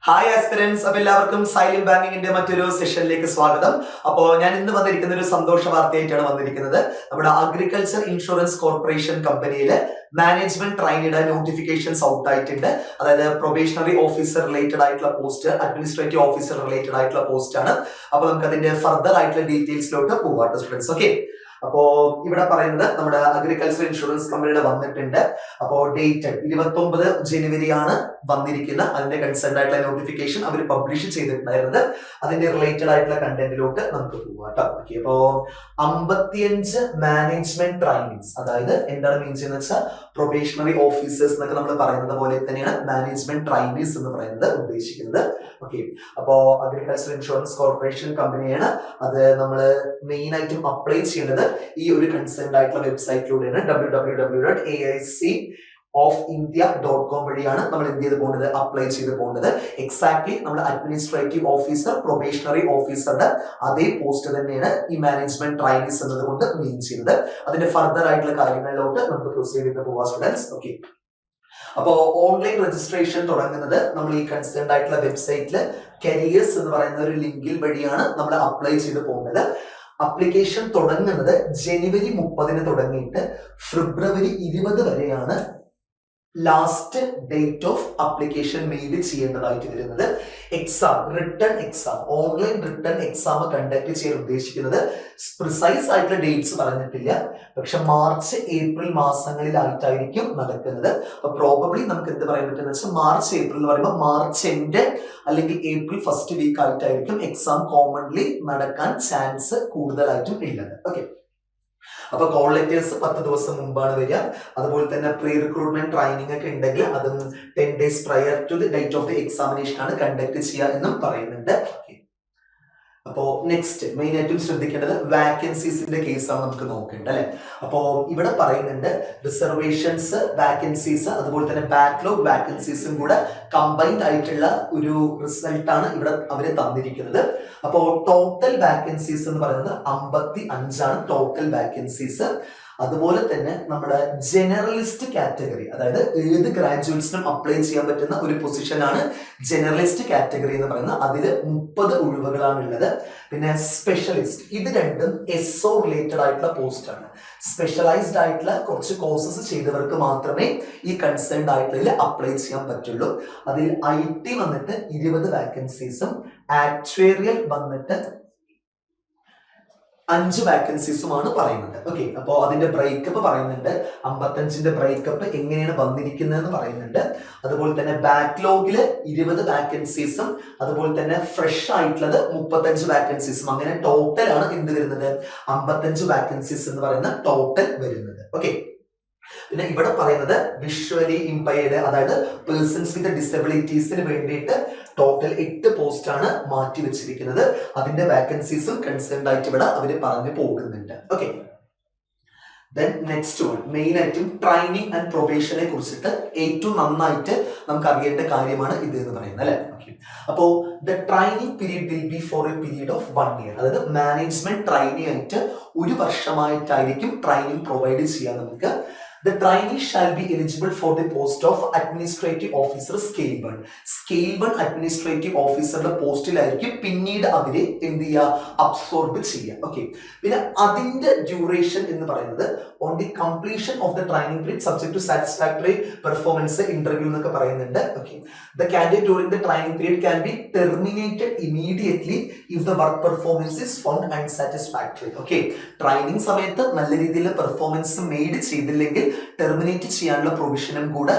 Hi aspirants, അപ്പൊ എല്ലാവർക്കും silent ബാങ്കിങ്ങിന്റെ മറ്റൊരു സെഷനിലേക്ക് സ്വാഗതം. അപ്പോൾ ഞാൻ ഇന്ന് വന്നിരിക്കുന്ന ഒരു സന്തോഷ വാർത്തയായിട്ടാണ് വന്നിരിക്കുന്നത്. നമ്മുടെ അഗ്രികൾച്ചർ ഇൻഷുറൻസ് കോർപ്പറേഷൻ കമ്പനിയിലെ മാനേജ്മെന്റ് ട്രെയിനിയുടെ നോട്ടിഫിക്കേഷൻസ് ഔട്ട് ആയിട്ടുണ്ട്. അതായത് പ്രൊബേഷണറി ഓഫീസർ റിലേറ്റഡ് ആയിട്ടുള്ള പോസ്റ്റ്, അഡ്മിനിസ്ട്രേറ്റീവ് ഓഫീസർ റിലേറ്റഡ് ആയിട്ടുള്ള പോസ്റ്റ് ആണ്. അപ്പൊ നമുക്ക് അതിന്റെ ഫർദർ ആയിട്ടുള്ള ഡീറ്റെയിൽസിലോട്ട് പോവാട്ടോ സ്റ്റുഡൻസ്. ഓക്കെ, അപ്പോ ഇവിടെ പറയുന്നത് നമ്മുടെ അഗ്രികൾച്ചർ ഇൻഷുറൻസ് കമ്പനിയുടെ വന്നിട്ടുണ്ട്. അപ്പോ ഡേറ്റ് 29 ജനുവരി ആണ് വന്നിരിക്കുന്നത്. അതിന്റെ കൺസേൺ ആയിട്ടുള്ള നോട്ടിഫിക്കേഷൻ അവർ പബ്ലിഷ് ചെയ്തിട്ടുണ്ടായിരുന്നത്. അതിന്റെ റിലേറ്റഡ് ആയിട്ടുള്ള കണ്ടന്റിലോട്ട് നമുക്ക് പോവാട്ടോ. ഓക്കെ, അപ്പോ 55 മാനേജ്മെന്റ് ട്രെയിനിങ്സ്, അതായത് എന്താണ് മീൻ ചെയ്യുന്നത് വെച്ചാൽ പ്രൊബേഷണറി ഓഫീസേഴ്സ് എന്നൊക്കെ നമ്മൾ പറയുന്നത് പോലെ തന്നെയാണ് മാനേജ്മെന്റ് ട്രെയിനീസ് എന്ന് പറയുന്നത് ഉദ്ദേശിക്കുന്നത്. ഓക്കെ, അപ്പോ അഗ്രികൾച്ചർ ഇൻഷുറൻസ് കോർപ്പറേഷൻ കമ്പനിയാണ് അത് നമ്മൾ മെയിൻ ആയിട്ടും അപ്ലൈ ചെയ്യേണ്ടത് ഈ ഒരു കൺസേൺ ആയിട്ടുള്ള വെബ്സൈറ്റിലൂടെയാണ്. www.aicofindia.com വഴിയാണ് നമ്മൾ എന്ത് ചെയ്ത് പോകുന്നത്, അപ്ലൈ ചെയ്ത് പോകുന്നത്. എക്സാക്ട്ലി നമ്മൾ അഡ്മിനിസ്ട്രേറ്റീവ് ഓഫീസർ, പ്രൊബേഷണറി ഓഫീസറുടെ അതേ പോസ്റ്റ് തന്നെയാണ് ഈ മാനേജ്മെന്റ് ട്രെയിനീസ് എന്നതുകൊണ്ട് മീൻ ചെയ്യുന്നത്. അതിന്റെ ഫർദർ ആയിട്ടുള്ള കാര്യങ്ങളിലോട്ട് നമുക്ക് പ്രൊസീഡ് ചെയ്ത് പോവാം സ്റ്റുഡൻസ്. ഓക്കെ, അപ്പോ ഓൺലൈൻ രജിസ്ട്രേഷൻ തുടങ്ങുന്നത് നമ്മൾ ഈ കൺസേൺ ആയിട്ടുള്ള വെബ്സൈറ്റില് കരിയേഴ്സ് എന്ന് പറയുന്ന ഒരു ലിങ്കിൽ വഴിയാണ് നമ്മൾ അപ്ലൈ ചെയ്ത് പോകുന്നത്. അപ്ലിക്കേഷൻ തുടങ്ങുന്നത് ജനുവരി 30 തുടങ്ങിയിട്ട് ഫെബ്രുവരി 20 വരെയാണ് last date of application mail ചെയ്യേണ്ടതായിട്ട് വരുന്നത്. Exam, written exam, online written exam conduct ചെയ്യാൻ ഉദ്ദേശിക്കുന്നത് പ്രിസൈസ് ആയിട്ടുള്ള ഡേറ്റ്സ് പറഞ്ഞിട്ടില്ല, പക്ഷെ മാർച്ച് ഏപ്രിൽ മാസങ്ങളിലായിട്ടായിരിക്കും നടക്കുന്നത്. അപ്പൊ പ്രോബബ്ലി നമുക്ക് എന്ത് പറയാൻ പറ്റുന്ന വെച്ചാൽ മാർച്ച് ഏപ്രിൽ എന്ന് പറയുമ്പോൾ മാർച്ച് എൻഡ് അല്ലെങ്കിൽ ഏപ്രിൽ ഫസ്റ്റ് വീക്ക് ആയിട്ടായിരിക്കും എക്സാം കോമൺലി നടക്കാൻ ചാൻസ് കൂടുതലായിട്ടും ഉള്ളത്. ഓക്കെ, അപ്പൊ കോൾ ലെറ്റേഴ്സ് 10 ദിവസം മുമ്പാണ് വരിക. അതുപോലെ തന്നെ പ്രീ റിക്രൂട്ട്മെന്റ് ട്രെയിനിങ് ഒക്കെ ഉണ്ടെങ്കിൽ അതും 10 days prior to the date of the examination ആണ് കണ്ടക്ട് ചെയ്യുക എന്നും പറയുന്നുണ്ട്. അപ്പോ നെക്സ്റ്റ് മെയിൻ ആയിട്ടും ശ്രദ്ധിക്കേണ്ടത് വാക്കൻസീസിന്റെ കേസാണ് നമുക്ക് നോക്കേണ്ടത് അല്ലെ. അപ്പോ ഇവിടെ പറയുന്നുണ്ട് റിസർവേഷൻസ്, വാക്കൻസീസ്, അതുപോലെ തന്നെ ബാക്ക്ലോഗ് വാക്കൻസീസും കൂടെ കമ്പൈൻഡ് ആയിട്ടുള്ള ഒരു റിസൾട്ടാണ് ഇവിടെ അവര് തന്നിരിക്കുന്നത്. അപ്പോ ടോട്ടൽ വാക്കൻസീസ് എന്ന് പറയുന്നത് 55 ആണ് ടോട്ടൽ വാക്കൻസീസ്. അതുപോലെ തന്നെ നമ്മുടെ ജനറലിസ്റ്റ് കാറ്റഗറി, അതായത് ഏത് ഗ്രാജുവേറ്റ്സിനും അപ്ലൈ ചെയ്യാൻ പറ്റുന്ന ഒരു പൊസിഷനാണ് ജനറലിസ്റ്റ് കാറ്റഗറി എന്ന് പറയുന്നത്. അതിൽ 30 ഒഴിവുകളാണ് ഉള്ളത്. പിന്നെ സ്പെഷ്യലിസ്റ്റ്, ഇത് രണ്ടും SO റിലേറ്റഡ് ആയിട്ടുള്ള പോസ്റ്റ് ആണ്. സ്പെഷ്യലൈസ്ഡ് ആയിട്ടുള്ള കുറച്ച് കോഴ്സസ് ചെയ്തവർക്ക് മാത്രമേ ഈ കൺസേൺഡ് ആയിട്ടുള്ള അപ്ലൈ ചെയ്യാൻ പറ്റുള്ളൂ. അതിൽ IT വന്നിട്ട് 20 വാക്കൻസീസും ആക്ച്വേറിയൽ വന്നിട്ട് 5 വാക്കൻസീസുമാണ് പറയുന്നത്. ഓക്കെ, അപ്പോ അതിന്റെ ബ്രേക്കപ്പ് പറയുന്നുണ്ട്. 55ന്റെ ബ്രേക്കപ്പ് എങ്ങനെയാണ് വന്നിരിക്കുന്നതെന്ന് പറയുന്നുണ്ട്. അതുപോലെ തന്നെ ബാക്ക്ലോഗില് 20 വാക്കൻസീസും അതുപോലെ തന്നെ ഫ്രഷ് ആയിട്ടുള്ളത് 35 വാക്കൻസീസും, അങ്ങനെ ടോട്ടൽ ആണ് എന്ത് വരുന്നത്, 55 വാക്കൻസീസ് എന്ന് പറയുന്ന ടോട്ടൽ വരുന്നത്. ഓക്കെ, പിന്നെ ഇവിടെ പറയുന്നത് വിഷ്വലി ഇംപയർഡ്, അതായത് പേഴ്സൺസ് വിത്ത് ഡിസബിലിറ്റീസിന് വേണ്ടിയിട്ട് ടോട്ടൽ 8 പോസ്റ്റ് ആണ് മാറ്റി വെച്ചിരിക്കുന്നത്. അതിന്റെ വാക്കൻസീസും കൺസേൺഡ് ആയിട്ട് ഇവിടെ അവര് പറഞ്ഞു പോകുന്നുണ്ട്. Okay, then next one main ആയിട്ടും ട്രെയിനിങ് ആൻഡ് പ്രൊബേഷനെ കുറിച്ചിട്ട് ഏറ്റവും നന്നായിട്ട് നമുക്ക് അറിയേണ്ട കാര്യമാണ് ഇത് എന്ന് പറയുന്നത് അല്ലെ. അപ്പോ the training period will be for a period of 1 year. അതായത് മാനേജ്മെന്റ് ട്രെയിനിങ് ആയിട്ട് 1 വർഷമായിട്ടായിരിക്കും ട്രെയിനിങ് പ്രൊവൈഡ് ചെയ്യാൻ നമുക്ക്. The trainee shall be eligible for the post of administrative officer scale 1. Scale 1 administrative officerയുടെ പോസ്റ്റിലായിരിക്കും പിന്നീട് അവര് എന്ത് ചെയ്യുക, അബ്സോർബ് ചെയ്യുക. ഓക്കെ, പിന്നെ അതിന്റെ ഡ്യൂറേഷൻ എന്ന് പറയുന്നത് on the completion of the training period subject to satisfactory performance interview എന്നൊക്കെ പറയുന്നുണ്ട്. Okay, the candidate during the training period can be terminated immediately if the work performance is found unsatisfactory. Okay, training സമയത്ത് നല്ല രീതിയിൽ performance made ചെയ്തില്ലെങ്കിൽ terminate ചെയ്യാനുള്ള പ്രൊവിഷനും കൂടെ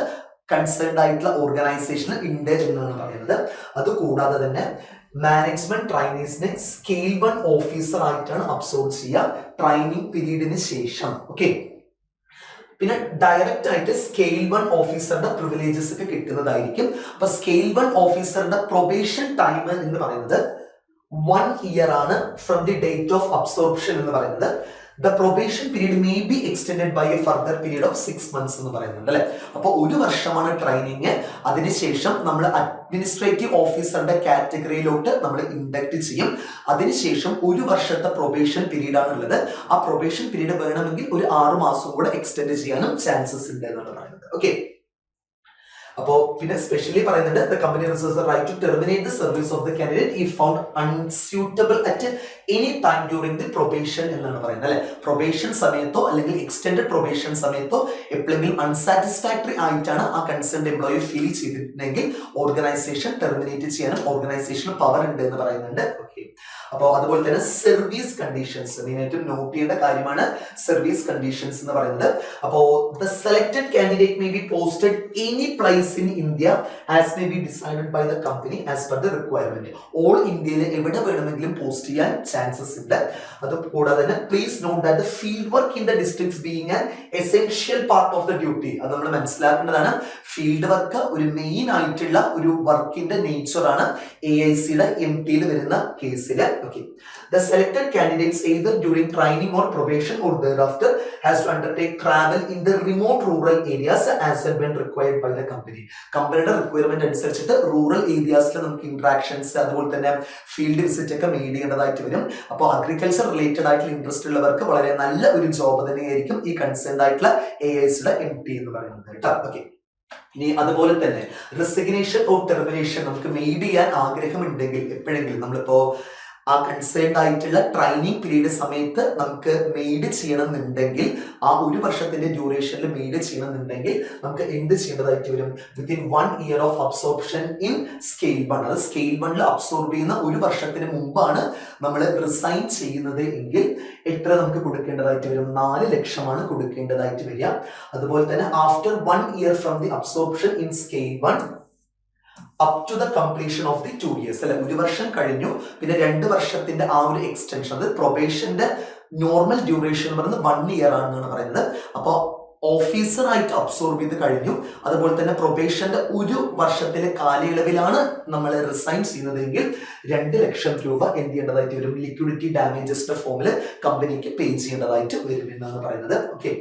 concerned ആയിട്ടുള്ള ഓർഗനൈസേഷനിൽ ഉണ്ട് എന്നാണ് പറയുന്നത്. അതുകൂടാതെ തന്നെ മാനേജ്മെന്റ് ട്രെയിനീസിനെ സ്കെയിൽ 1 ഓഫീസർ ആയിട്ടാണ് അബ്സോർബ് ചെയ്യുക ട്രെയിനിങ് പീരീഡിന് ശേഷം. ഓക്കെ, പിന്നെ ഡയറക്റ്റ് ആയിട്ട് സ്കെയിൽ 1 ഓഫീസറുടെ പ്രിവിലേജസ് ഒക്കെ കിട്ടുന്നതായിരിക്കും. അപ്പൊ സ്കെയിൽ 1 ഓഫീസറുടെ പ്രൊബേഷൻ ടൈം എന്ന് പറയുന്നത് 1 year ആണ് from the date of absorption എന്ന് പറയുന്നത്. The probation period may be extended by a further period of 6 months എന്ന് പറയുന്നുണ്ട് അല്ലെ. അപ്പൊ 1 വർഷമാണ് ട്രെയിനിങ്. അതിനുശേഷം നമ്മൾ അഡ്മിനിസ്ട്രേറ്റീവ് ഓഫീസറുടെ കാറ്റഗറിയിലോട്ട് നമ്മൾ ഇൻഡക്ട് ചെയ്യും. അതിനുശേഷം 1 വർഷത്തെ പ്രൊബേഷൻ പീരീഡ് ആണുള്ളത്. ആ പ്രൊബേഷൻ പീരീഡ് വേണമെങ്കിൽ ഒരു 6 മാസം കൂടെ എക്സ്റ്റെൻഡ് ചെയ്യാനും ചാൻസസ് ഉണ്ട് എന്നാണ് പറയുന്നത്. ഓക്കെ, അപ്പോൾ പിന്നെ സ്പെഷ്യലി പറയുന്നുണ്ട് the company reserves the right to terminate the service of the candidate if found unsuitable at any time during the probation എന്നാണ് പറയുന്നത് അല്ലെ. പ്രൊബേഷൻ സമയത്തോ അല്ലെങ്കിൽ എക്സ്റ്റെൻഡഡ് പ്രൊബേഷൻ സമയത്തോ എപ്പോഴെങ്കിലും അൺസാറ്റിസ്ഫാക്ടറി ആയിട്ടാണ് ആ കൺസേൺഡ് എംപ്ലോയി ഫീൽ ചെയ്തിട്ടുണ്ടെങ്കിൽ ഓർഗനൈസേഷൻ ടെർമിനേറ്റ് ചെയ്യാനും ഓർഗനൈസേഷന് പവർ ഉണ്ട് എന്ന് പറയുന്നുണ്ട്. ഓക്കെ, അപ്പോൾ അതുപോലെ തന്നെ സർവീസ് കണ്ടീഷൻസ് മെയിനായിട്ടും നോട്ട് ചെയ്യേണ്ട കാര്യമാണ് സർവീസ് കണ്ടീഷൻസ് എന്ന് പറയുന്നത്. അപ്പോൾ the selected candidate may be posted any place in India as may be decided by the company as per the requirement. All ഇന്ത്യയിൽ എവിടെ വേണമെങ്കിലും പോസ്റ്റ് ചെയ്യാൻ ചാൻസസ് ഉണ്ട്. അത് കൂടാതെ തന്നെ please note that the field work in the districts being an essential part of the duty. അത് നമ്മൾ മനസ്സിലാക്കേണ്ടതാണ്. ഫീൽഡ് വർക്ക് ഒരു മെയിൻ ആയിട്ടുള്ള ഒരു വർക്കിന്റെ നേച്ചറാണ് AICയുടെ MTയിൽ വരുന്ന കേസിൽ. Okay. The selected candidates either during training or probation or thereafter has to undertake travel in the remote rural areas as and when required by the company. കമ്പനിയുടെ റിക്വയർമെന്റ് അനുസരിച്ചിട്ട് rural ഏരിയാസിൽ നമുക്ക് interactions അതുപോലെ തന്നെ ഫീൽഡ് വിസിറ്റ് ഒക്കെ made ചെയ്യേണ്ടതായിട്ട് വരും. അപ്പോൾ agriculture related ആയിട്ടുള്ള ഇൻട്രസ്റ്റ് ഉള്ളവർക്ക് വളരെ നല്ല ഒരു ജോബ് തന്നെയായിരിക്കും ഈ കൺസേൺഡ് ആയിട്ടുള്ള AICയുടെ MT എന്ന് പറയുന്നത് കേട്ടോ. ഓക്കെ, ഇനി അതുപോലെ തന്നെ റെസിഗ്നേഷൻ ഓർ ടെർമിനേഷൻ നമുക്ക് മെയ്ഡ് ചെയ്യാൻ ആഗ്രഹമുണ്ടെങ്കിൽ എപ്പോഴെങ്കിലും നമ്മളിപ്പോ ആ കൺസേൺഡ് ആയിട്ടുള്ള ട്രെയിനിങ് പീരീഡ് സമയത്ത് നമുക്ക് മെയ്ഡ് ചെയ്യണമെന്നുണ്ടെങ്കിൽ ആ ഒരു വർഷത്തിന്റെ ഡ്യൂറേഷനിൽ മെയ്ഡ് ചെയ്യണമെന്നുണ്ടെങ്കിൽ നമുക്ക് എന്ത് ചെയ്യേണ്ടതായിട്ട് വരും? Within 1 year of absorption in scale 1. അത് സ്കെയിൽ 1 അബ്സോർബ് ചെയ്യുന്ന ഒരു വർഷത്തിന് മുമ്പാണ് നമ്മൾ റിസൈൻ ചെയ്യുന്നത് എങ്കിൽ എത്ര നമുക്ക് കൊടുക്കേണ്ടതായിട്ട് വരും? 4 ലക്ഷമാണ് കൊടുക്കേണ്ടതായിട്ട് വരിക. അതുപോലെ തന്നെ after 1 year from the absorption in scale 1 up to the completion of the 2 years അല്ലെ, ഒരു വർഷം കഴിഞ്ഞു പിന്നെ 2 വർഷത്തിന്റെ ആ ഒരു എക്സ്റ്റൻഷൻ, അത് പ്രൊബേഷന്റെ നോർമൽ ഡ്യൂറേഷൻ എന്ന് പറയുന്നത് 1 year ആണെന്നാണ് പറയുന്നത്. അപ്പോൾ ഓഫീസറായിട്ട് അബ്സോർബ് ചെയ്ത് കഴിഞ്ഞു, അതുപോലെ തന്നെ പ്രൊബേഷന്റെ ഒരു വർഷത്തിലെ കാലയളവിലാണ് നമ്മൾ റിസൈൻ ചെയ്യുന്നതെങ്കിൽ 2 ലക്ഷം രൂപ എന്ത് ചെയ്യേണ്ടതായിട്ട് വരും? ലിക്വിഡിറ്റി ഡാമേജസിന്റെ ഫോമിൽ കമ്പനിക്ക് പേ ചെയ്യേണ്ടതായിട്ട് വരും എന്നാണ് പറയുന്നത്. ഓക്കെ,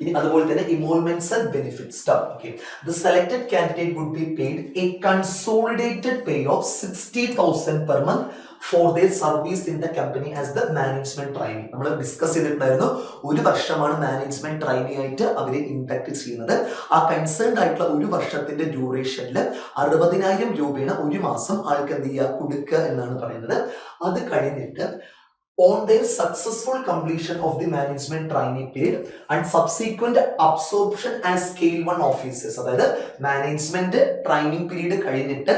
ഇനി അതുപോലെ തന്നെ emoluments and benefits. Okay, the selected candidate would be paid a consolidated pay of 60,000 per month for their service in the company as the management trainee. നമ്മൾ ഡിസ്കസ് ചെയ്തിട്ടുണ്ടായിരുന്നു, ഒരു വർഷമാണ് മാനേജ്മെന്റ് ട്രെയിനി ആയിട്ട് അവരെ ഇൻഡക്ട് ചെയ്യുന്നത്. ആ കൺസേൺഡ് ആയിട്ടുള്ള ഒരു വർഷത്തിന്റെ ഡ്യൂറേഷനിൽ 60,000 രൂപയാണ് ഒരു മാസം ആൾക്ക് എന്ത് ചെയ്യുക? കൊടുക്കുക എന്നാണ് പറയുന്നത്. അത് കഴിഞ്ഞിട്ട് on their successful completion of the management trainee period and subsequent absorption as scale 1 officers, അതായത് മാനേജ്മെന്റ് ട്രെയിനിങ് പീരീഡ് കഴിഞ്ഞിട്ട്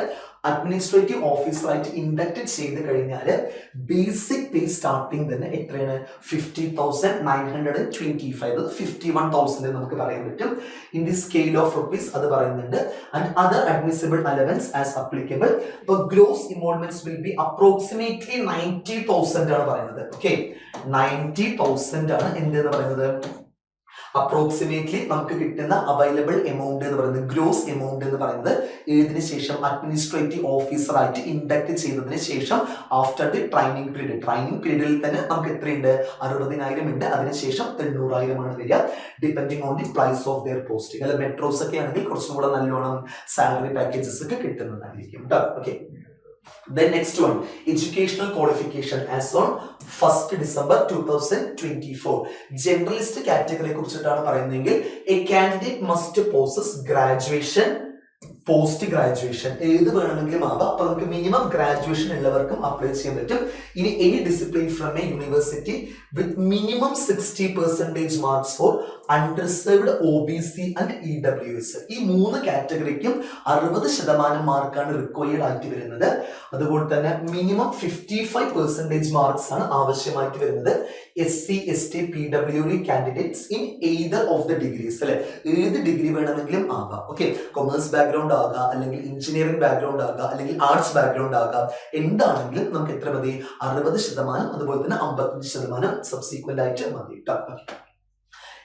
അഡ്മിനിസ്ട്രേറ്റീവ് ഓഫീസറായിട്ട് ഇൻഡക്ട് ചെയ്ത് കഴിഞ്ഞാൽ ബേസിക് പേ സ്റ്റാർട്ടിങ് തന്നെ എത്രയാണ്? 50,925, 51,000 നമുക്ക് പറയാൻ പറ്റും. In the scale of rupees അത് പറയുന്നുണ്ട്. And other admissible allowance as applicable. ഇപ്പോൾ ഗ്രോസ് ഇമോൾമെന്റ്സ് വിൽ ബി അപ്രോക്സിമേറ്റ്ലി 90,000 ആണ് പറയുന്നത്. ഓക്കെ, 90,000 ആണ് എന്തെന്ന് പറയുന്നത്? അപ്രോക്സിമേറ്റ്ലി നമുക്ക് കിട്ടുന്ന അവൈലബിൾ എമൗണ്ട് എന്ന് പറയുന്നത്, ഗ്രോസ് എമൗണ്ട് എന്ന് പറയുന്നത് ഇതിന് ശേഷം അഡ്മിനിസ്ട്രേറ്റീവ് ഓഫീസറായിട്ട് ഇൻഡക്ട് ചെയ്തതിന് ശേഷം ആഫ്റ്റർ ദി ട്രെയിനിങ് പീരീഡിൽ തന്നെ നമുക്ക് എത്രയുണ്ട്? 60,000 ഉണ്ട്. അതിനുശേഷം 90,000 ആണ് വരിക, depending on the price of their posting. അല്ല, മെട്രോസ് ഒക്കെ ആണെങ്കിൽ കുറച്ചും കൂടെ നല്ലോണം സാലറി പാക്കേജസ് ഒക്കെ കിട്ടുന്നതായിരിക്കും. Okay, then next one, educational qualification as on 1st December 2024. generalist category കുറിച്ചിട്ടാണ് പറയുന്നതെങ്കിൽ a candidate must possess graduation, post graduation ഏത് വേണമെങ്കിലും ആവാം. അപ്പൊ നമുക്ക് മിനിമം ഗ്രാജുവേഷൻ ഉള്ളവർക്കും അപ്ലൈ ചെയ്യാൻ പറ്റും. ഇനി any discipline from A university with minimum 60% marks four unreserved OBC and EWS. ഈ 3 കാറ്റഗറിക്കും 60% മാർക്കാണ് റിക്വയർഡ് ആയിട്ട് വരുന്നത്. അതുപോലെ തന്നെ മിനിമം 55% മാർക്സ് ആണ് ആവശ്യമായിട്ട് വരുന്നത്. SC, ST, PWD candidates in either of the degrees അല്ലെ, ഏത് ഡിഗ്രി വേണമെങ്കിലും ആകാം. ഓക്കെ, കൊമേഴ്സ് ബാക്ക്ഗ്രൗണ്ട് ആകാം, അല്ലെങ്കിൽ എഞ്ചിനീയറിംഗ് ബാക്ക്ഗ്രൗണ്ട് ആകാം, അല്ലെങ്കിൽ ആർട്സ് ബാക്ക്ഗ്രൗണ്ട് ആകാം. എന്താണെങ്കിലും നമുക്ക് എത്ര മതി? 60%, അതുപോലെ തന്നെ 55% സബ്സീക്വന്റ് ആയിട്ട് മതി.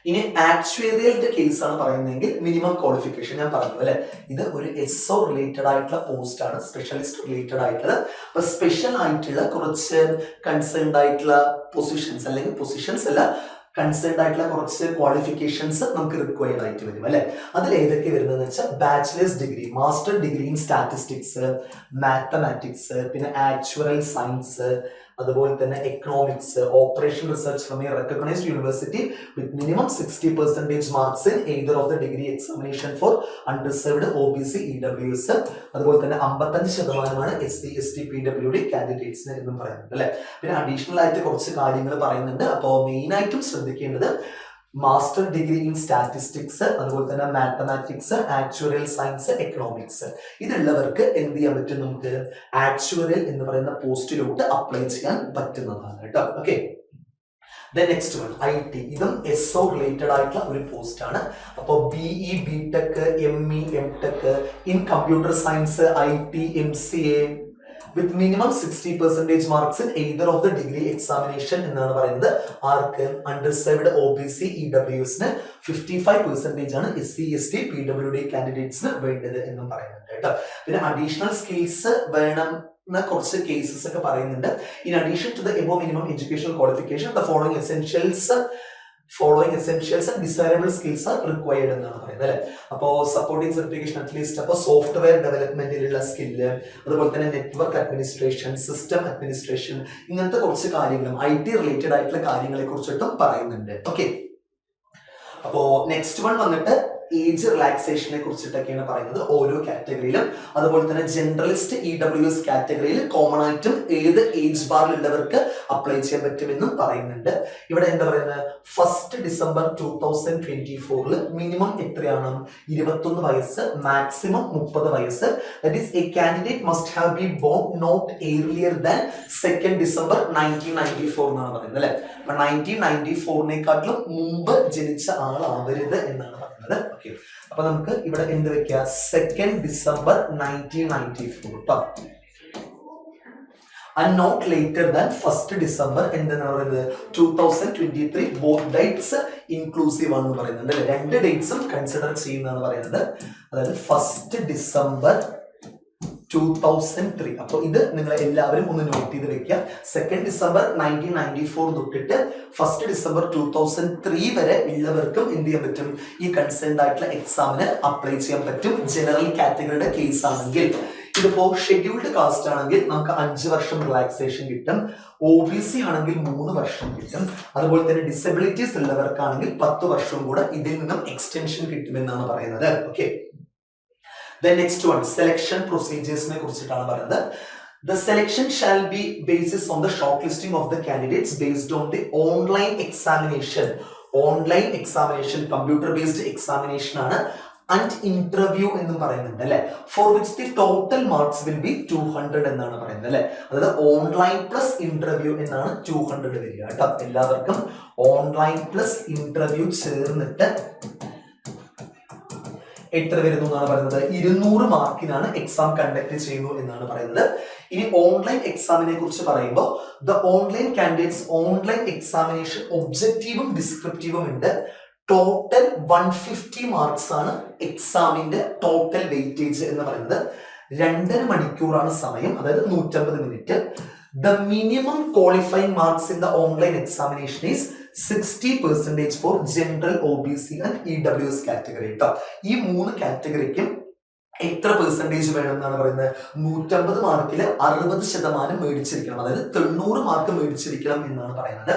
ഇനി ആക്ച്വറിയലിന്റെ കേസ് ആണ് പറയുന്നതെങ്കിൽ മിനിമം ക്വാളിഫിക്കേഷൻ ഞാൻ പറഞ്ഞു അല്ലെ, ഇത് ഒരു SO റിലേറ്റഡ് ആയിട്ടുള്ള പോസ്റ്റ് ആണ്, സ്പെഷ്യലിസ്റ്റ് റിലേറ്റഡ് ആയിട്ടുള്ള. അപ്പൊ സ്പെഷ്യൽ ആയിട്ടുള്ള കുറച്ച് കൺസേൺഡ് ആയിട്ടുള്ള പൊസിഷൻസ്, അല്ലെങ്കിൽ പൊസിഷൻസ് അല്ല, കൺസേൺഡ് ആയിട്ടുള്ള കുറച്ച് ക്വാളിഫിക്കേഷൻസ് നമുക്ക് റിക്വയർഡ് ആയിട്ട് വരും അല്ലെ. അതിൽ ഏതൊക്കെ വരുന്നതെന്ന് വെച്ചാൽ bachelor's degree, master degree in statistics, mathematics, പിന്നെ ആക്ച്വറൽ സയൻസ്, അതുപോലെ തന്നെ economics, operation research from a recognised university with minimum 60% marks in either of the degree examination for unreserved OBC EWS. അതുപോലെ തന്നെ 55% SC ST PWD കാൻഡിഡേറ്റ്സിന് എന്നും പറയുന്നുണ്ട് അല്ലെ. പിന്നെ additional ആയിട്ട് കുറച്ച് കാര്യങ്ങൾ പറയുന്നുണ്ട്. അപ്പോൾ മെയിൻ ആയിട്ടും ശ്രദ്ധിക്കേണ്ടത് മാസ്റ്റർ ഡിഗ്രി ഇൻ സ്റ്റാറ്റിസ്റ്റിക്സ്, അതുപോലെ തന്നെ മാത്തമാറ്റിക്സ്, ആക്ച്വറിയൽ സയൻസ്, എക്കണോമിക്സ്, ഇതുള്ളവർക്ക് എന്ത് ചെയ്യാൻ പറ്റും, നമുക്ക് ആക്ച്വറിയൽ എന്ന് പറയുന്ന പോസ്റ്റിലോട്ട് അപ്ലൈ ചെയ്യാൻ പറ്റുന്നതാണ് കേട്ടോ. Okay, next one IT. ഇതും SO റിലേറ്റഡ് ആയിട്ടുള്ള ഒരു പോസ്റ്റ് ആണ്. അപ്പോൾ BE BTech ME MTech in computer science, IT MCA with minimum 60% marks in either of the degree examination എന്നാണ് പറയുന്നത്. ആർക്ക്? അണ്ടർസർവ്ഡ് OBC EWS 55% ആണ് SC ST PWD കാൻഡിഡേറ്റ്സിന് വേണ്ടത് എന്നും പറയുന്നുണ്ട് കേട്ടോ. പിന്നെ അഡീഷണൽ സ്കിൽസ് വേണം കുറച്ച് കേസസ് ഒക്കെ പറയുന്നുണ്ട്. In addition to the above minimum education qualification the following essentials and desirable skills are required എന്നാണ് പറയുന്നത് അല്ലെ. അപ്പോൾ സപ്പോർട്ടിംഗ് സർട്ടിഫിക്കേഷൻ അറ്റ്ലീസ്റ്റ് അപ്പോൾ സോഫ്റ്റ്വെയർ ഡെവലപ്മെന്റിലുള്ള സ്കില്ല്, അതുപോലെ തന്നെ നെറ്റ്വർക്ക് അഡ്മിനിസ്ട്രേഷൻ, സിസ്റ്റം അഡ്മിനിസ്ട്രേഷൻ, ഇങ്ങനത്തെ കുറച്ച് കാര്യങ്ങളും IT റിലേറ്റഡ് ആയിട്ടുള്ള കാര്യങ്ങളെ കുറിച്ചിട്ടും പറയുന്നുണ്ട്. ഓക്കെ, അപ്പോ നെക്സ്റ്റ് വൺ വന്നിട്ട് ഏജ് റിലാക്സേഷനെ കുറിച്ചിട്ടൊക്കെയാണ് പറയുന്നത് ഓരോ കാറ്റഗറിയിലും. അതുപോലെ തന്നെ ജനറലിസ്റ്റ് EWS കാറ്റഗറിയിൽ കോമൺ ആയിട്ടും ഏത് ഏജ് ബാറിലുള്ളവർക്ക് അപ്ലൈ ചെയ്യാൻ പറ്റുമെന്നും പറയുന്നുണ്ട്. ഇവിടെ എന്താ പറയുന്നത്, 1 ഡിസംബർ 2024 മിനിമം എത്രയാണ്, 21 വയസ്സ്, മാക്സിമം 30 വയസ്സ്. That is a candidate must have be born not earlier than 2 December 1994 എന്നാണ് പറയുന്നത് അല്ലെ. അപ്പൊ 1994 മുമ്പ് ജനിച്ച ആളാവരുത് എന്നാണ് പറയുന്നത്. ഓക്കെ, അപ്പൊ നമുക്ക് ഇവിടെ എന്ത് വെക്കുക, 2 December 1994 and not later than 1 December എന്താണ് പറയുന്നത് 2023 both dates inclusive ആണെന്ന് പറയുന്നുണ്ട് അല്ലെ. 2 ഡേറ്റ്സും കൺസിഡർ ചെയ്യുന്നതാണ് പറയുന്നത്. അതായത് 1 ഡിസംബർ 2003. അപ്പൊ ഇത് നിങ്ങൾ എല്ലാവരും ഒന്ന് നോട്ട് ചെയ്ത് വെക്കുക. 2 ഡിസംബർ 1994 തൊട്ടിട്ട് 1 ഡിസംബർ 2003 വരെ ഉള്ളവർക്കും എന്ത് ചെയ്യാൻ പറ്റും, ഈ കൺസേൺഡ് ആയിട്ടുള്ള എക്സാമിന് അപ്ലൈ ചെയ്യാൻ പറ്റും. ജനറൽ കാറ്റഗറിയുടെ കേസ് ആണെങ്കിൽ, ഇതിപ്പോ ഷെഡ്യൂൾഡ് കാസ്റ്റ് ആണെങ്കിൽ നമുക്ക് 5 വർഷം റിലാക്സേഷൻ കിട്ടും. OBC ആണെങ്കിൽ 3 വർഷം കിട്ടും. അതുപോലെ തന്നെ ഡിസബിലിറ്റീസ് ഉള്ളവർക്കാണെങ്കിൽ 10 വർഷവും കൂടെ ഇതിൽ നിന്നും എക്സ്റ്റൻഷൻ കിട്ടുമെന്നാണ് പറയുന്നത്. Okay, the next one selection procedures നെ കുറിച്ചിട്ടാണ് പറയുന്നത്. The selection shall be basis on the shortlisting of the candidates based on the online examination. Online examination, computer based examination ആണ്. And interview എന്നും പറയുന്നുണ്ട് അല്ലെ. For which the total marks will be 200 എന്നാണ് പറയുന്നത് അല്ലെ. അതായത് ഓൺലൈൻ പ്ലസ് ഇന്റർവ്യൂ എന്നാണ് 200 വരിക കേട്ടോ. എല്ലാവർക്കും ഓൺലൈൻ പ്ലസ് ഇന്റർവ്യൂ ചേർന്നിട്ട് എത്ര വരുന്നു എന്നാണ് പറയുന്നത്, 200 മാർക്കിനാണ് എക്സാം കണ്ടക്ട് ചെയ്യുന്നു എന്നാണ് പറയുന്നത്. ഇനി ഓൺലൈൻ എക്സാമിനെ കുറിച്ച് പറയുമ്പോൾ the online candidates online examination ഒബ്ജക്റ്റീവും ഡിസ്ക്രിപ്റ്റീവും ഉണ്ട്. ടോട്ടൽ 150 മാർക്സ് ആണ് എക്സാമിന്റെ ടോട്ടൽ വെയിറ്റേജ് എന്ന് പറയുന്നത്. 2.5 മണിക്കൂറാണ് സമയം, അതായത് 150 minute. The minimum qualifying marks in the online examination is 60% for general OBC and EWS category. ഈ 3 കാറ്റഗറിക്കും എത്ര പെർസെന്റേജ് വേണം എന്നാണ് പറയുന്നത്, 150 മാർക്കിൽ 60% മേടിച്ചിരിക്കണം, അതായത് 90 മാർക്ക് മേടിച്ചിരിക്കണം എന്നാണ് പറയുന്നത്.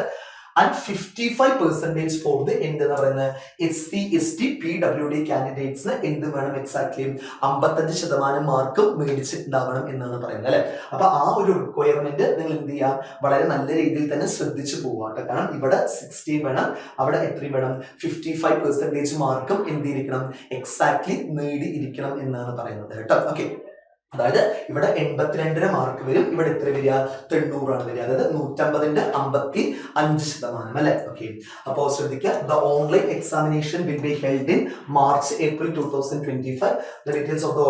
And 55% for the എന്തെന്ന് പറയുന്നത് SC ST PWD കാൻഡിഡേറ്റ്സിന് എന്ത് വേണം, എക്സാക്ട്ലി 55% മാർക്ക് മേടിച്ചിട്ടുണ്ടാവണം എന്നാണ് പറയുന്നത് അല്ലെ. അപ്പൊ ആ ഒരു റിക്വയർമെന്റ് നിങ്ങൾ എന്ത് ചെയ്യാം, വളരെ നല്ല രീതിയിൽ തന്നെ ശ്രദ്ധിച്ചു പോവാട്ടെ. കാരണം ഇവിടെ 60 വേണം, അവിടെ എത്രയും വേണം, 55% മാർക്കും എന്തിരിക്കണം, എക്സാക്ട്ലി നേടിയിരിക്കണം എന്നാണ് പറയുന്നത് കേട്ടോ. ഓക്കെ, അതായത് ഇവിടെ 82.5 മാർക്ക് വരും, ഇവിടെ എത്ര വരിക, 90 ആണ് വരിക, അതായത് 150ന്റെ 55% അല്ലെ. ഓക്കെ, അപ്പോൾ ശ്രദ്ധിക്കുക, the online examination will be held in March April 2025. The details of the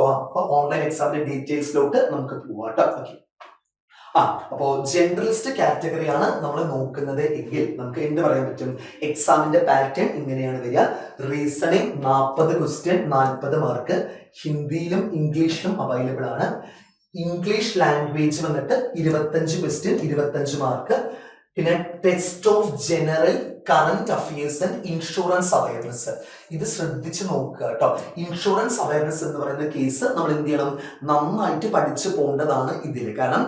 online എക്സാമിന്റെ ഡീറ്റെയിൽസിലോട്ട് നമുക്ക് പോവാട്ടോ. ഓക്കെ, അപ്പോ ജനറലിസ്റ്റ് കാറ്റഗറിയാണ് നമ്മൾ നോക്കുന്നത് എങ്കിൽ നമുക്ക് എന്ത് പറയാൻ പറ്റും, എക്സാമിന്റെ പാറ്റേൺ ഇങ്ങനെയാണ് വരിക. റീസണിങ് 40 ക്വസ്റ്റ്യൻ 40 മാർക്ക്, ഹിന്ദിയിലും ഇംഗ്ലീഷിലും അവൈലബിൾ ആണ്. ഇംഗ്ലീഷ് ലാംഗ്വേജ് വന്നിട്ട് 25 ക്വസ്റ്റ്യൻ 25 മാർക്ക്. പിന്നെ test of general current affairs and insurance awareness. ഇത് ശ്രദ്ധിച്ച് നോക്കുക കേട്ടോ. ഇൻഷുറൻസ് അവയർനെസ് എന്ന് പറയുന്ന കേസ് നമ്മൾ എന്ത് ചെയ്യണം, നന്നായിട്ട് പഠിച്ചു പോകേണ്ടതാണ് ഇതിൽ. കാരണം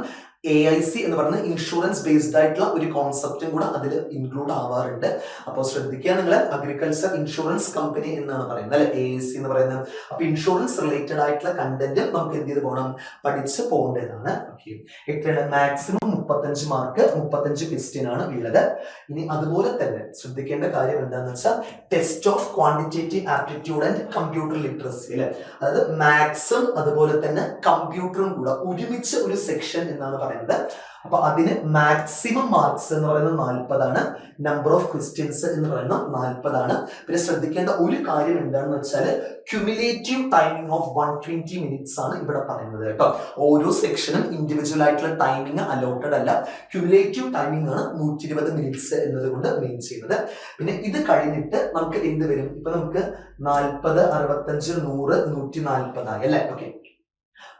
AIC എന്ന് പറയുന്ന ഇൻഷുറൻസ് ബേസ്ഡ് ആയിട്ടുള്ള ഒരു കോൺസെപ്റ്റും കൂടെ അതിൽ ഇൻക്ലൂഡ് ആവാറുണ്ട്. അപ്പോൾ ശ്രദ്ധിക്കുക, നിങ്ങൾ അഗ്രികൾച്ചർ ഇൻഷുറൻസ് കമ്പനി എന്നാണ് പറയുന്നത് അല്ലെ AIC എന്ന് പറയുന്നത്. അപ്പൊ ഇൻഷുറൻസ് റിലേറ്റഡ് ആയിട്ടുള്ള കണ്ടന്റ് നമുക്ക് എന്ത് ചെയ്ത് പോകണം, പഠിച്ച് പോകേണ്ടതാണ്. ഓക്കെ, എത്രയാണ് മാക്സിമം 35 മാർക്ക്, 35 ക്വസ്റ്റ്യൻ ആണ് ഉള്ളത്. ഇനി അതുപോലെ തന്നെ ശ്രദ്ധിക്കേണ്ട കാര്യം എന്താണെന്ന് വെച്ചാൽ test of quantitative aptitude and computer literacy അല്ലെ, അതായത് മാത്സും അതുപോലെ തന്നെ കമ്പ്യൂട്ടറും കൂടെ ഒരുമിച്ച് ഒരു സെക്ഷൻ എന്നാണ് പറയുന്നത്. അപ്പൊ അതിന് മാക്സിമം മാർക്സ് എന്ന് പറയുന്നത് 40 നമ്പർ ഓഫ് ക്വസ്റ്റ്യൻസ് എന്ന് പറയുന്നത് 40. പിന്നെ ശ്രദ്ധിക്കേണ്ട ഒരു കാര്യം എന്താണെന്ന് വെച്ചാൽ ക്യുമുലേറ്റീവ് ടൈമിംഗ് ഓഫ് 120 മിനിറ്റ്സ് ആണ് ഇവിടെ പറയുന്നത് കേട്ടോ. ഓരോ സെക്ഷനും ഇൻഡിവിജ്വൽ ആയിട്ടുള്ള ടൈമിംഗ് അലോട്ടഡ് അല്ല, ക്യുമുലേറ്റീവ് ടൈമിംഗ് ആണ് 120 മിനിറ്റ്സ് എന്നതുകൊണ്ട് മെയിൻ ചെയ്യുന്നത്. പിന്നെ ഇത് കഴിഞ്ഞിട്ട് നമുക്ക് എന്ത് വരും, ഇപ്പൊ നമുക്ക് 40, 65, 100, 140 ആയി അല്ലെ. ഓക്കെ,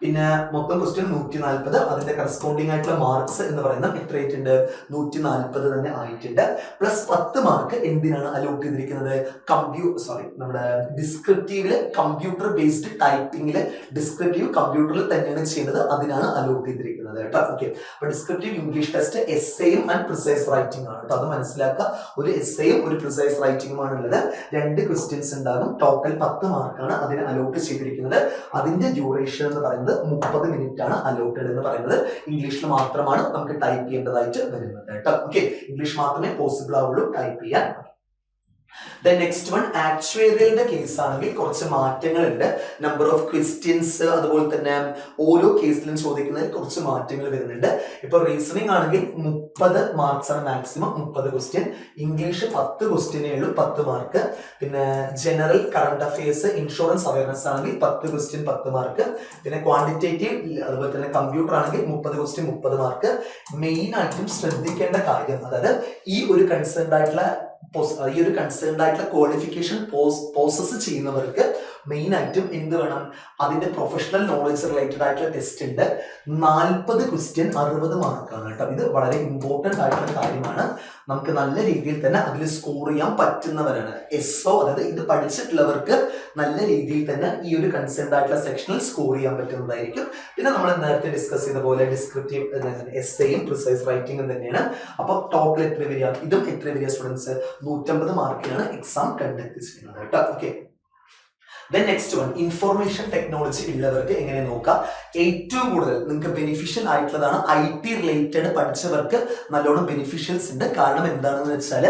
പിന്നെ മൊത്തം ക്വസ്റ്റ്യൻ 140, അതിന്റെ കറസ്പോണ്ടിങ് ആയിട്ടുള്ള മാർക്സ് എന്ന് പറയുന്നത് എത്ര ആയിട്ടുണ്ട്, 140 തന്നെ ആയിട്ടുണ്ട്. പ്ലസ് 10 മാർക്ക് എന്തിനാണ് അലോട്ട് ചെയ്തിരിക്കുന്നത്, നമ്മുടെ ഡിസ്ക്രിപ്റ്റീവില് കമ്പ്യൂട്ടർ ബേസ്ഡ് ടൈപ്പിംഗില് ഡിസ്ക്രിപ്റ്റീവ് കമ്പ്യൂട്ടറിൽ തന്നെയാണ് ചെയ്യുന്നത്, അതിനാണ് അലോട്ട് ചെയ്തിരിക്കുന്നത് കേട്ടോ. ഓക്കെ, അപ്പൊ ഡിസ്ക്രിപ്റ്റീവ് ഇംഗ്ലീഷ് ടെസ്റ്റ് എസ്സേയും ആൻഡ് പ്രിസൈസ് റൈറ്റിംഗ് ആണ് കേട്ടോ. അത് മനസ്സിലാക്കുക, ഒരു എസ്സേയും ഒരു പ്രിസൈസ് റൈറ്റിംഗും ആണുള്ളത്. 2 ക്വസ്റ്റ്യൻസ് ഉണ്ടാകും, ടോട്ടൽ 10 മാർക്കാണ് അതിന് അലോട്ട് ചെയ്തിരിക്കുന്നത്. അതിന്റെ ഡ്യൂറേഷൻ എന്ന് പറയുന്നത് 30 മിനിറ്റ് ആണ് അലോട്ടഡ് എന്ന് പറയുന്നത്. ഇംഗ്ലീഷിൽ മാത്രമാണ് നമുക്ക് ടൈപ്പ് ചെയ്യേണ്ടതായിട്ട് വരുന്നത് കേട്ടോ. ഓക്കെ, ഇംഗ്ലീഷ് മാത്രമേ പോസിബിൾ ആവുള്ളൂ ടൈപ്പ് ചെയ്യാൻ. നെക്സ്റ്റ് വൺ ആക്ച്വറിയലിന്റെ കേസ് ആണെങ്കിൽ കുറച്ച് മാറ്റങ്ങളുണ്ട്. നമ്പർ ഓഫ് ക്വസ്റ്റ്യൻസ് അതുപോലെ തന്നെ ഓരോ കേസിലും ചോദിക്കുന്നതിൽ കുറച്ച് മാറ്റങ്ങൾ വരുന്നുണ്ട്. ഇപ്പൊ റീസണിംഗ് ആണെങ്കിൽ 30 മാർക്സ് ആണ് മാക്സിമം, 30 ക്വസ്റ്റ്യൻ. ഇംഗ്ലീഷ് 10 ക്വസ്റ്റ്യനേ ഉള്ളൂ, 10 മാർക്ക്. പിന്നെ general current affairs insurance awareness ആണെങ്കിൽ 10 ക്വസ്റ്റ്യൻ, 10 മാർക്ക്. പിന്നെ ക്വാണ്ടിറ്റേറ്റീവ് അതുപോലെ തന്നെ കമ്പ്യൂട്ടർ ആണെങ്കിൽ 30 ക്വസ്റ്റ്യൻ, 30 മാർക്ക്. മെയിൻ ആയിട്ടും ശ്രദ്ധിക്കേണ്ട കാര്യം, അതായത് ഈ ഒരു കൺസേൺഡ് ആയിട്ടുള്ള ക്വാളിഫിക്കേഷൻ പ്രോസസ് ചെയ്യുന്നവർക്ക് മെയിൻ ആയിട്ടും എന്ത് വേണം, അതിന്റെ പ്രൊഫഷണൽ നോളജ് റിലേറ്റഡ് ആയിട്ടുള്ള ടെസ്റ്റ് ഉണ്ട്. 40 ക്വസ്റ്റ്യൻ 60 മാർക്കാണ് കേട്ടോ. ഇത് വളരെ ഇമ്പോർട്ടന്റ് ആയിട്ടുള്ള കാര്യമാണ്. നമുക്ക് നല്ല രീതിയിൽ തന്നെ അതിൽ സ്കോർ ചെയ്യാൻ പറ്റുന്നവരാണ് എസ്ഒ, അതായത് ഇത് പഠിച്ചിട്ടുള്ളവർക്ക് നല്ല രീതിയിൽ തന്നെ ഈ ഒരു കൺസേൺഡ് ആയിട്ടുള്ള സെക്ഷനിൽ സ്കോർ ചെയ്യാൻ പറ്റുന്നതായിരിക്കും. പിന്നെ നമ്മൾ നേരത്തെ ഡിസ്കസ് ചെയ്ത പോലെ ഡിസ്ക്രിപ്റ്റീവ് എസ്സേയും പ്രിസൈസ് റൈറ്റിംഗും തന്നെയാണ്. അപ്പൊ ടോട്ടൽ എത്ര വരിക, ഇതും എത്ര വരിക സ്റ്റുഡൻസ്, 150 മാർക്കിനാണ് എക്സാം കണ്ടക്ട് ചെയ്യുന്നത് കേട്ടോ. Okay, next one information technology ഉള്ളവർക്ക് എങ്ങനെ നോക്കാം. ഏറ്റവും കൂടുതൽ നിങ്ങൾക്ക് ബെനിഫിഷ്യൽ ആയിട്ടുള്ളതാണ് IT റിലേറ്റഡ് പഠിച്ചവർക്ക് നല്ലോണം ബെനിഫിഷ്യൽസ് ഉണ്ട്. കാരണം എന്താണെന്ന് വെച്ചാൽ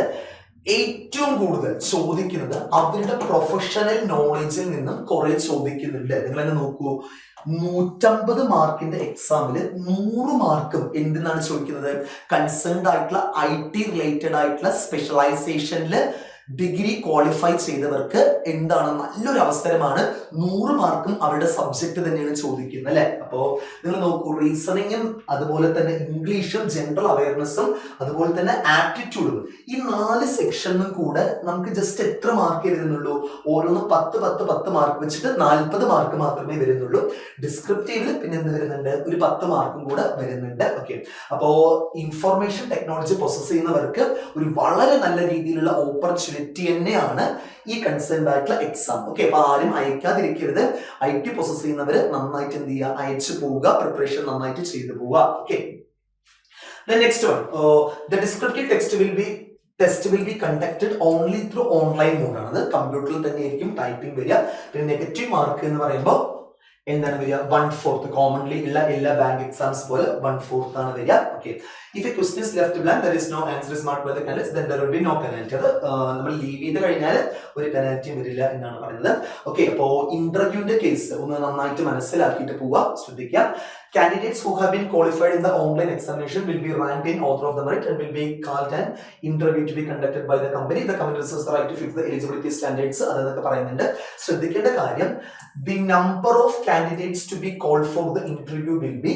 ഏറ്റവും കൂടുതൽ ചോദിക്കുന്നത് അവരുടെ പ്രൊഫഷണൽ നോളജിൽ നിന്നും കുറെ ചോദിക്കുന്നുണ്ട്. നിങ്ങൾ തന്നെ നോക്കൂ, 150 മാർക്കിന്റെ എക്സാമിൽ 100 മാർക്കും എന്തിനാണ് ചോദിക്കുന്നത്, കൺസേൺഡ് ആയിട്ടുള്ള IT റിലേറ്റഡ് ആയിട്ടുള്ള സ്പെഷ്യലൈസേഷനിൽ ഡിഗ്രി ക്വാളിഫൈ ചെയ്തവർക്ക് എന്താണ് നല്ലൊരു അവസരമാണ്. 100 മാർക്കും അവരുടെ സബ്ജക്ട് തന്നെയാണ് ചോദിക്കുന്നത് അല്ലെ. അപ്പോ നിങ്ങൾ നോക്കൂ, റീസണിങ്ങും അതുപോലെ തന്നെ ഇംഗ്ലീഷും ജനറൽ അവയർനെസ്സും അതുപോലെ തന്നെ ആപ്റ്റിറ്റ്യൂഡും, ഈ 4 സെക്ഷനും കൂടെ നമുക്ക് ജസ്റ്റ് എത്ര മാർക്ക് വരുന്നുള്ളൂ, ഓരോന്ന് 10 മാർക്ക് വെച്ചിട്ട് 40 മാർക്ക് മാത്രമേ വരുന്നുള്ളൂ. ഡിസ്ക്രിപ്റ്റീവിൽ പിന്നെ എന്ത് വരുന്നുണ്ട്, ഒരു 10 മാർക്കും കൂടെ വരുന്നുണ്ട്. ഓക്കെ, അപ്പോ ഇൻഫോർമേഷൻ ടെക്നോളജി പ്രോസസ് ചെയ്യുന്നവർക്ക് ഒരു വളരെ നല്ല രീതിയിലുള്ള ഓപ്പർച്യൂണിറ്റി തന്നെയാണ് ഈ കൺസേൺഡ് ആയിട്ടുള്ള എക്സാം. ഓക്കെ, അപ്പൊ ആരും അയക്കാതിരിക്കരുത്. IT പ്രോസസ് ചെയ്യുന്നവര് നന്നായിട്ട് എന്ത് ചെയ്യുക, അയച്ചു പോവുക, പ്രിപ്പറേഷൻ നന്നായിട്ട് ചെയ്തു പോവുക. Okay, next one, the descriptive test will be conducted only through online mode ആണ്. അത് കമ്പ്യൂട്ടറിൽ തന്നെ ആയിരിക്കും ടൈപ്പിംഗ് വരിക. പിന്നെ നെഗറ്റീവ് മാർക്ക് എന്ന് പറയുമ്പോൾ എന്താണ് വരിക, 1/4. കോമൺലി ഉള്ള എല്ലാ ബാങ്ക് എക്സാംസ് പോലെ 1/4 ആണ് വരിക. Okay, if a question is left blank, there is no answer is marked by the candidates, then there will be no penalty. അത് നമ്മൾ ലീവ് ചെയ്ത് കഴിഞ്ഞാൽ ഒരു പെനാൽറ്റി വരില്ല എന്നാണ് പറയുന്നത്. ഓക്കെ, അപ്പോ ഇന്റർവ്യൂവിന്റെ കേസ് ഒന്ന് നന്നായിട്ട് മനസ്സിലാക്കിയിട്ട് പോവുക, ശ്രദ്ധിക്കുക. Candidates who have been qualified in the online examination will be ranked in order of the merit and will be called an interview to be conducted by the company. The company reserves the right to fix the eligibility standards. അതൊക്കെ പറയുന്നുണ്ട്. ശ്രദ്ധിക്കേണ്ട കാര്യം, the number of candidates to be called for the interview will be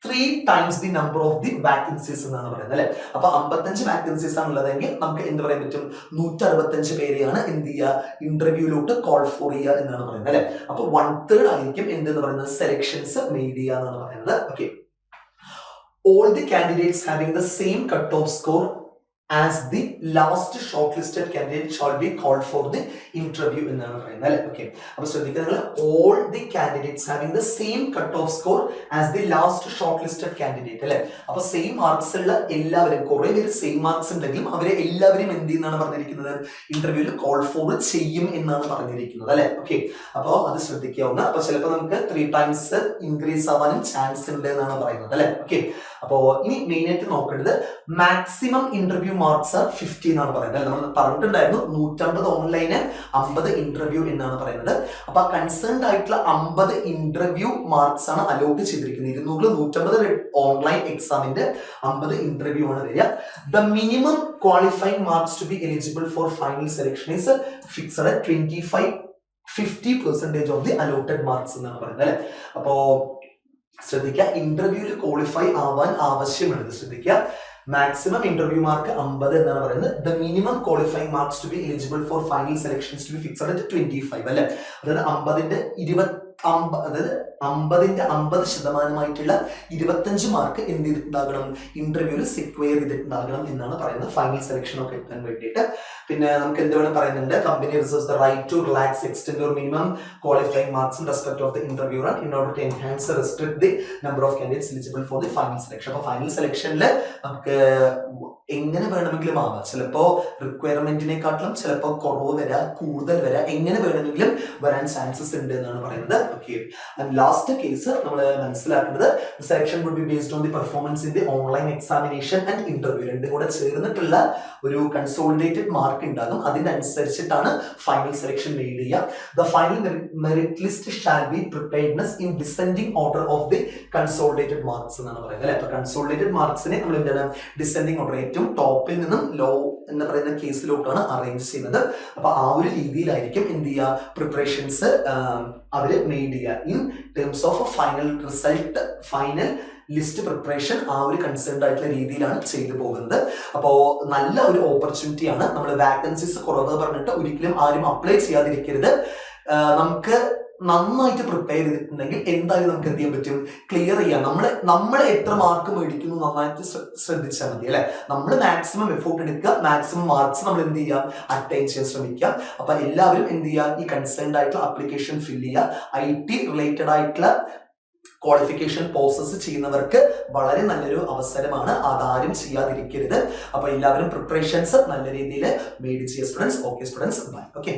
3 times the number of the vacancies എന്നാണ് പറയുന്നത് അല്ലെ. അപ്പൊ 55 vacancies ആണ് ഉള്ളതെങ്കിൽ നമുക്ക് എന്ത് പറയാൻ പറ്റും, 165 പേരെയാണ് എന്ത് ചെയ്യുക, ഇന്റർവ്യൂയിലോട്ട് കോൾ ഫോർ ചെയ്യുക എന്നാണ് പറയുന്നത് അല്ലെ. അപ്പൊ 1/3 ആയിരിക്കും എന്തെന്ന് പറയുന്നത് സെലക്ഷൻസ് മെയ്ഡ് ചെയ്യുക എന്നാണ് പറയുന്നത്. Okay, all the candidates having the same cut off score as the last shortlisted candidate shall be called for the interview എന്നാണ് പറയുന്നത് അല്ലെ. ഓക്കെ, അപ്പൊ ശ്രദ്ധിക്കുക നിങ്ങൾ, all the candidates having the same cut off score as the last shortlisted candidate അല്ലെ. അപ്പൊ same marks ഉള്ള എല്ലാവരും, കുറെ പേര് സെയിം മാർക്സ് ഉണ്ടെങ്കിലും അവരെ എല്ലാവരും എന്ത് ചെയ്യുന്നതാണ് പറഞ്ഞിരിക്കുന്നത്, ഇന്റർവ്യൂവിൽ കോൾ ഫോർ ചെയ്യും എന്നാണ് പറഞ്ഞിരിക്കുന്നത് അല്ലെ. ഓക്കെ, അപ്പോൾ അത് ശ്രദ്ധിക്കാവുന്ന, അപ്പൊ ചിലപ്പോൾ നമുക്ക് 3 times ഇൻക്രീസ് ആവാനും ചാൻസ് ഉണ്ട് എന്നാണ് പറയുന്നത് അല്ലെ. ഓക്കെ, അപ്പോ ഇനി മെയിൻ ആയിട്ട് നോക്കേണ്ടത് മാക്സിമം ഇന്റർവ്യൂ മാർക്സ് 50 എന്നാണ് പറയുന്നത്. നമ്മൾ പറഞ്ഞിട്ടുണ്ടായിരുന്നു 150 ഓൺലൈന് 50 ഇന്റർവ്യൂ എന്നാണ് പറയുന്നത്. അപ്പൊ കൺസേൺഡ് ആയിട്ടുള്ള 50 ഇന്റർവ്യൂ മാർക്സ് ആണ് അലോട്ട് ചെയ്തിരിക്കുന്നത്. 150 ഓൺലൈൻ എക്സാമിന്റെ 50 ഇന്റർവ്യൂ ആണ് വരിക. The minimum qualifying marks to be eligible for final selection is fixed at 50% of the allotted marks എന്നാണ് പറയുന്നത് അല്ലെ. അപ്പോ ശ്രദ്ധിക്കുക, ഇന്റർവ്യൂവിൽ ക്വാളിഫൈ ആവാൻ ആവശ്യമുള്ളത് ശ്രദ്ധിക്കുക, മാക്സിമം ഇന്റർവ്യൂ മാർക്ക് 50 എന്നാണ് പറയുന്നത്. The minimum qualifying marks to be eligible for final selections to be fixed at 25 അല്ലെ. അതായത് 50ന്റെ 50% 25 മാർക്ക് എന്ത് ചെയ്തിട്ടുണ്ടാകണം, ഇന്റർവ്യൂവിൽ സെക്വയർ ചെയ്തിട്ടുണ്ടാകണം എന്നാണ് പറയുന്നത് ഫൈനൽ സെലക്ഷൻ ഒക്കെ എത്താൻ വേണ്ടിയിട്ട്. പിന്നെ നമുക്ക് എന്ത് വേണം പറയുന്നുണ്ട്, company reserves the right to relax extend or minimum qualifying marks in respect of the interviewer in order to enhance restrict the number of candidates eligible for the final selection. അപ്പൊ final സെലക്ഷനിൽ നമുക്ക് എങ്ങനെ വേണമെങ്കിലും ആവാം, ചിലപ്പോ റിക്വയർമെന്റിനെക്കാട്ടിലും ചിലപ്പോൾ കുറവ് വരാം, കൂടുതൽ വരാം, എങ്ങനെ വേണമെങ്കിലും വരാൻ ചാൻസസ് ഉണ്ട് എന്നാണ് പറയുന്നത്. ഓക്കെ, ആൻഡ് ലാസ്റ്റ് കേസ് നമ്മൾ മനസ്സിലാക്കേണ്ടത്, selection would be based on the performance in the online examination and interview, രണ്ടും കൂടെ ചേർന്നിട്ടുള്ള ഒരു കൺസോളിഡേറ്റഡ് മാർക്ക് ഉണ്ടാകും. അതിനനുസരിച്ചിട്ടാണ് ഫൈനൽ സെലക്ഷൻ മെയ്ഡ് ചെയ്യുക. The final merit list shall be preparedness in descending order of the consolidated marks എന്നാണ് പറയുന്നത് അല്ലെ. അപ്പൊ കൺസോളിഡേറ്റഡ് മാർക്സിനെ നമ്മൾ എന്താണ്, ഡിസെൻഡിങ് ഓർഡർ, ഏറ്റവും ടോപ്പിൽ നിന്നും ലോ എന്ന് പറയുന്ന കേസിലോട്ടാണ് അറേഞ്ച് ചെയ്യുന്നത്. അപ്പൊ ആ ഒരു രീതിയിലായിരിക്കും എന്ത് ചെയ്യുക, പ്രിപ്പറേഷൻസ് അവര് മെയ്ഡ് ചെയ്യുക in terms of final result, final list preparation ആ ഒരു കൺസേൺഡ് ആയിട്ടുള്ള രീതിയിലാണ് ചെയ്തു പോകുന്നത്. അപ്പോ നല്ല ഒരു ഓപ്പർച്യൂണിറ്റി ആണ്. നമ്മൾ വാക്കൻസീസ് കുറവ് പറഞ്ഞിട്ട് ഒരിക്കലും ആരും അപ്ലൈ ചെയ്യാതിരിക്കരുത്. നമുക്ക് നന്നായിട്ട് പ്രിപ്പയർ ചെയ്തിട്ടുണ്ടെങ്കിൽ എന്തായാലും നമുക്ക് എന്ത് ചെയ്യാൻ പറ്റും, ക്ലിയർ ചെയ്യാം. നമ്മളെ എത്ര മാർക്ക് മേടിക്കുന്നു നന്നായിട്ട് ശ്രദ്ധിച്ചാൽ മതി അല്ലെ. നമ്മൾ മാക്സിമം എഫോർട്ട് എടുക്കുക, മാക്സിമം മാർക്സ് നമ്മൾ എന്ത് ചെയ്യുക, അറ്റൈൻ ചെയ്യാൻ ശ്രമിക്കുക. അപ്പൊ എല്ലാവരും എന്ത് ചെയ്യുക, ഈ കൺസേൺഡ് ആയിട്ടുള്ള ആപ്ലിക്കേഷൻ ഫില്ല് ചെയ്യുക. IT റിലേറ്റഡ് ആയിട്ടുള്ള ക്വാളിഫിക്കേഷൻ പ്രോസസ് ചെയ്യുന്നവർക്ക് വളരെ നല്ലൊരു അവസരമാണ്, അതാരും ചെയ്യാതിരിക്കരുത്. അപ്പൊ എല്ലാവരും പ്രിപ്പറേഷൻസ് നല്ല രീതിയിൽ മെയ്ഡ് ചെയ്യുക students. Okay students, bye. Okay.